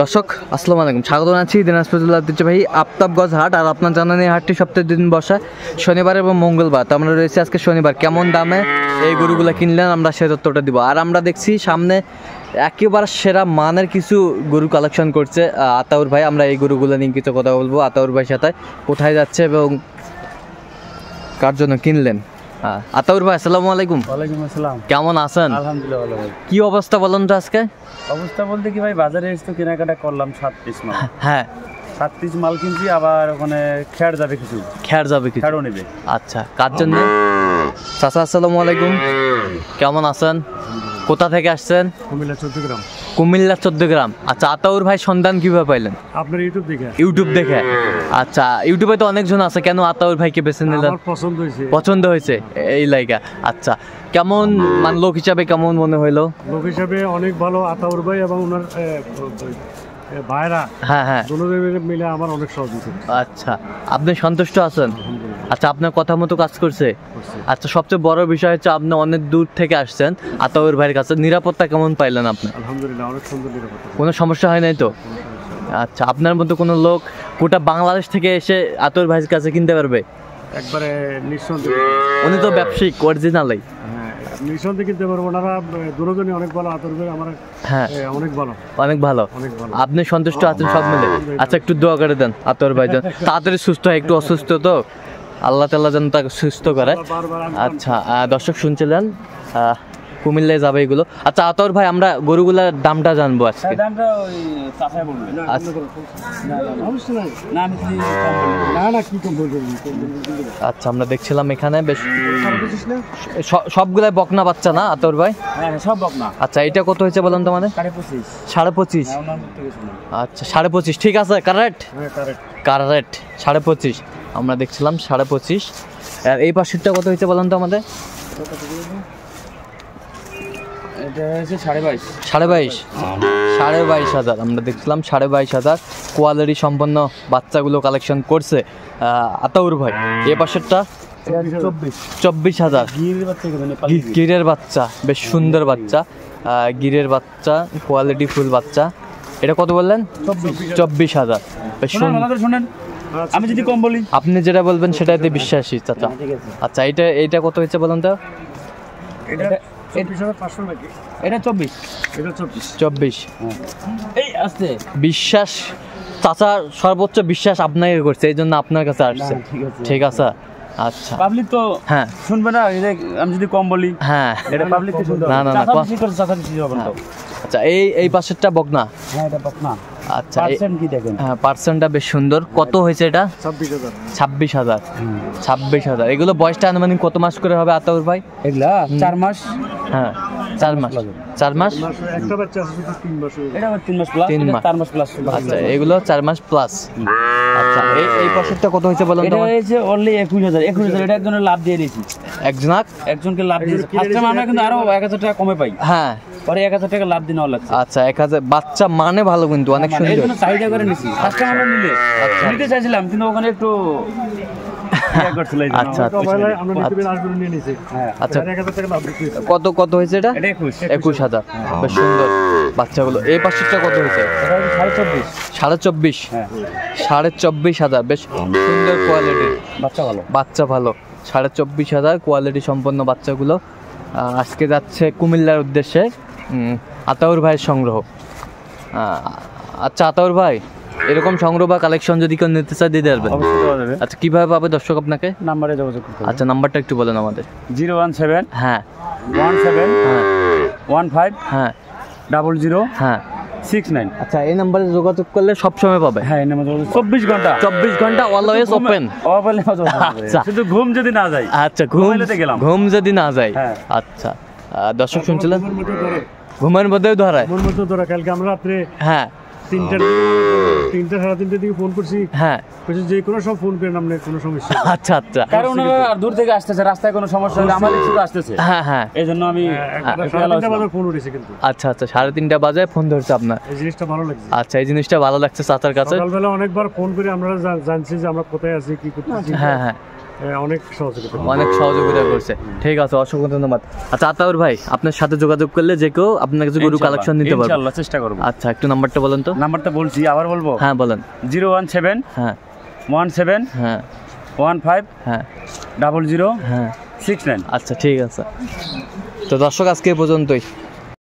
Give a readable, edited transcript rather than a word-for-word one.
দর্শক আসসালামু আলাইকুম, স্বাগত জানাচ্ছি দিনাজপুর জেলার ঐতিহ্যবাহী আফতাবগঞ্জ হাট। আর আপনার জানেন এই হাটটি সপ্তাহে দিন বসে শনিবার এবং মঙ্গলবার। তো আমরা রয়েছি আজকে শনিবার। কেমন দামে এই গরুগুলো কিনলেন আমরা সে তথ্যটা দিব। আর আমরা দেখছি সামনে একেবারে সেরা মানের কিছু গরু কালেকশন করছে আতাউর ভাই। আমরা এই গরুগুলো নিয়ে কিছু কথা বলবো আতাউর ভাইয়ের সাথে, কোথায় যাচ্ছে এবং কার জন্য কিনলেন। আতাউর ভাই আসসালামু আলাইকুম। ওয়ালাইকুম আসসালাম। কেমন আছেন? আলহামদুলিল্লাহ ভালো ভাই। কি অবস্থা বলেন তো আজকে? অবস্থা বলতে কি ভাই, বাজারে এসে তো কেনাকাটা করলাম 7 পিস মাল। হ্যাঁ 7 পিস মাল কিনছি, আবার ওখানে খেয়ার যাবে কিছু। খেয়ার যাবে কিছু? খেয়ারও নেবে। আচ্ছা, কার জন্য? চাচা আসসালামু আলাইকুম, কেমন আছেন? কোথা থেকে আসছেন? কুমিল্লা 14 গ্রাম। কুমিল্লা 14 গ্রাম। আচ্ছা, আতাউর ভাই সন্ধান কিভাবে পাইলেন? আপনার ইউটিউব দেখে। ইউটিউব দেখে? আচ্ছা, ইউটিউবে তো অনেকজন আছে, কেন আতাউর ভাইকে বেছে নিলেন? আমার পছন্দ হয়েছে। পছন্দ হয়েছে এই লাইগা। আচ্ছা, কেমন মানে লোক হিসাবে কেমন মনে হইলো? লোক হিসাবে অনেক ভালো আতাউর ভাই এবং ওনার ভাইরা। হ্যাঁ হ্যাঁ, দুজনে মিলে আমার অনেক সহযোগিতা। আচ্ছা, আপনি সন্তুষ্ট আছেন? আচ্ছা, আপনার কথা মতো কাজ করছে? আচ্ছা, সবচেয়ে বড় বিষয় হচ্ছে আপনি অনেক দূর থেকে আসছেন আতাউর ভাইয়ের কাছে। নিরাপত্তা কেমন পাইলেন আপনি? আলহামদুলিল্লাহ অনেক সুন্দর নিরাপত্তা। কোনো সমস্যা হয় নাই তো? আচ্ছা, আপনার মতো কোনো লোক গোটা বাংলাদেশ থেকে এসে আতাউর ভাইয়ের কাছে কিনতে পারবে? একবারে নিঃসন্দেহে। উনি তো ব্যবসায়িক অরিজিনালই। নিঃসন্দেহে কিনতে পারবো। ওনারা দুজনই অনেক ভালো। আতাউর ভাই আমার হ্যাঁ অনেক ভালো। অনেক ভালো। অনেক ভালো। আপনি সন্তুষ্ট আছেন সব মিলে? আচ্ছা, একটু দোয়া করে দেন আতাউর ভাই যেন তাড়াতাড়ি সুস্থ হয়। একটু অসুস্থ তো, আল্লাহ তাআলা যেন তাকে সুস্থ করে। আচ্ছা, দর্শক শুনছিলেন কুমিল্লায় যাবে এগুলো। আচ্ছা আতাউর ভাই, আমরা গরুগুলার দামটা জানবো আজকে। দামটা ওই চাচাই বলবে। আচ্ছা, আমরা দেখছিলাম এখানে বেশ সবগুলাই বকনা বাচ্চা না আতাউর ভাই? হ্যাঁ সব বকনা। আচ্ছা, এটা কত হয়েছে বলেন তো আমাদের? 25.5। আচ্ছা 25.5, ঠিক আছে, কারেক্ট কারেক্ট 25.5 আমরা দেখছিলাম 25.5। আর এই পাশেরটা কত হয়েছে বলেন তো আমাদের? এটা হচ্ছে 22.5। 22,500 আমরা দেখছিলাম। 22,500 কোয়ালিটি সম্পন্ন বাচ্চাগুলো কালেকশন করছে আতাউর ভাই। এই পাশেরটা 24,000 গিরের বাচ্চা, বেশ সুন্দর বাচ্চা, গিরের বাচ্চা, কোয়ালিটি ফুল বাচ্চা। এটা কত বললেন? 24,000। বেশ সুন্দর। আমি যদি কম বলি, আপনি যেটা বলবেন সেটাতে বিশ্বাসী চাচা। আচ্ছা, এইটা কত হয়েছে বলেন তো? এটা 24,500 নাকি? এটা 24। এই আসছে বিশ্বাস চাচা, সর্বোচ্চ বিশ্বাস আপনাকে করছে, এই জন্য আপনার কাছে আসছে। ঠিক আছে। আচ্ছা, পাবলিক তো হ্যাঁ শুনবে না। আমি যদি কম বলি, হ্যাঁ এটা পাবলিক তো শুনবে না। আচ্ছা, এই পাশেরটা বকনা? হ্যাঁ এটা বকনা। আচ্ছা, পার্সেন্ট কি দেখেন? হ্যাঁ, পার্সেন্টটা বেশ সুন্দর। কত হয়েছে এটা? 26,000। এগুলো বয়সটা আনুমানিক কত মাস করে হবে আতাউর ভাই? এগুলা 4 মাস। হ্যাঁ 4 মাস। 4 মাস। একটা বাচ্চা আছে 3 মাস। এটা 3 মাস প্লাস। 4 মাস প্লাস। আচ্ছা, এগুলো 4 মাস প্লাস। আচ্ছা, এই পাশেরটা কত হয়েছে বলেন তো? এটা হয়েছে অনলি 21,000। এটা একজনের লাভ দিয়ে দিয়েছি। একজনকে লাভ দিয়েছি। ফার্স্ট টাইম আমরা কিন্তু আরো 1,000 টাকা কমে পাই। হ্যাঁ, পরে 1,000 টাকা লাভ দিন লাগছে। আচ্ছা, 1,000 বাচ্চা মানে ভালো, কিন্তু অনেক সুন্দর। এর জন্য চাহিদা করে নিছি। ফার্স্ট টাইম আমরা নিতে চাইছিলাম, কিন্তু ওখানে একটু আচ্ছা, কত হয়েছে এটা? 21,000। বেশ সুন্দর বাচ্চাগুলো। এই পাশেরটা কত হয়েছে? 24,500। বেশ সুন্দর কোয়ালিটির বাচ্চা, ভালো। 24,500 কোয়ালিটি সম্পন্ন বাচ্চাগুলো আজকে যাচ্ছে কুমিল্লার উদ্দেশ্যে আতাউর ভাইয়ের সংগ্রহ। আচ্ছা আতাউর ভাই, এরকম সংগ্রহ বা কালেকশন যদি কেউ নিতে চায় দিয়ে দেবেন? আচ্ছা, কিভাবে পাবে দর্শক আপনাকে? নাম্বারে যোগাযোগ করতে হবে। আচ্ছা, নাম্বারটা একটু বলেন আমাদের। 017 হ্যাঁ 17 হ্যাঁ 15 হ্যাঁ 00 হ্যাঁ 69। আচ্ছা, এই নাম্বারে যোগাযোগ করলে সব সময় পাবে? হ্যাঁ, এই নাম্বারে 24 ঘন্টা অলওয়েজ ওপেন। আচ্ছা, শুধু ঘুম যদি না যায়। আচ্ছা, ঘুম যদি না যায়। আচ্ছা, দর্শক শুনছিলেন ঘুমের মধ্যেও ধরায়? কালকে আমরা রাত্রে হ্যাঁ 3টা 3:30 দিকে ফোন করছি। হ্যাঁ, যে কোনো সব ফোন করেন আপনি, কোনো সমস্যা। আচ্ছা আচ্ছা, কারণ ওনারা দূর থেকে আসতেছে, রাস্তায় কোনো সমস্যা হলে আমাদের শুধু আসতেছে। হ্যাঁ হ্যাঁ, এই জন্য আমি 3:30 বাজে ফোন উঠেছি কিন্তু। আচ্ছা আচ্ছা, 3:30 বাজে ফোন ধরছে আপনার। এই জিনিসটা ভালো লাগছে। আচ্ছা, এই জিনিসটা ভালো লাগছে চাচার কাছে। সকালবেলা অনেকবার ফোন করে আমরা জানছি যে আমরা কোথায় আছি, কি করতেছি। হ্যাঁ হ্যাঁ, অনেক সহযোগিতা। অনেক সহযোগিতা করছে। ঠিক আছে, অসংখ্য ধন্যবাদ। আচ্ছা আতাউর ভাই, আপনার সাথে যোগাযোগ করলে যে কেউ আপনার কাছে গরু কালেকশন নিতে পারবে? ইনশাআল্লাহ চেষ্টা করব। আচ্ছা, একটু নাম্বারটা বলেন তো। নাম্বারটা বলছি, আবার বলবো? হ্যাঁ বলেন। 017 হ্যাঁ 17 হ্যাঁ 15 হ্যাঁ 00 হ্যাঁ 69। আচ্ছা ঠিক আছে। তো দর্শক, আজকে এই পর্যন্তই।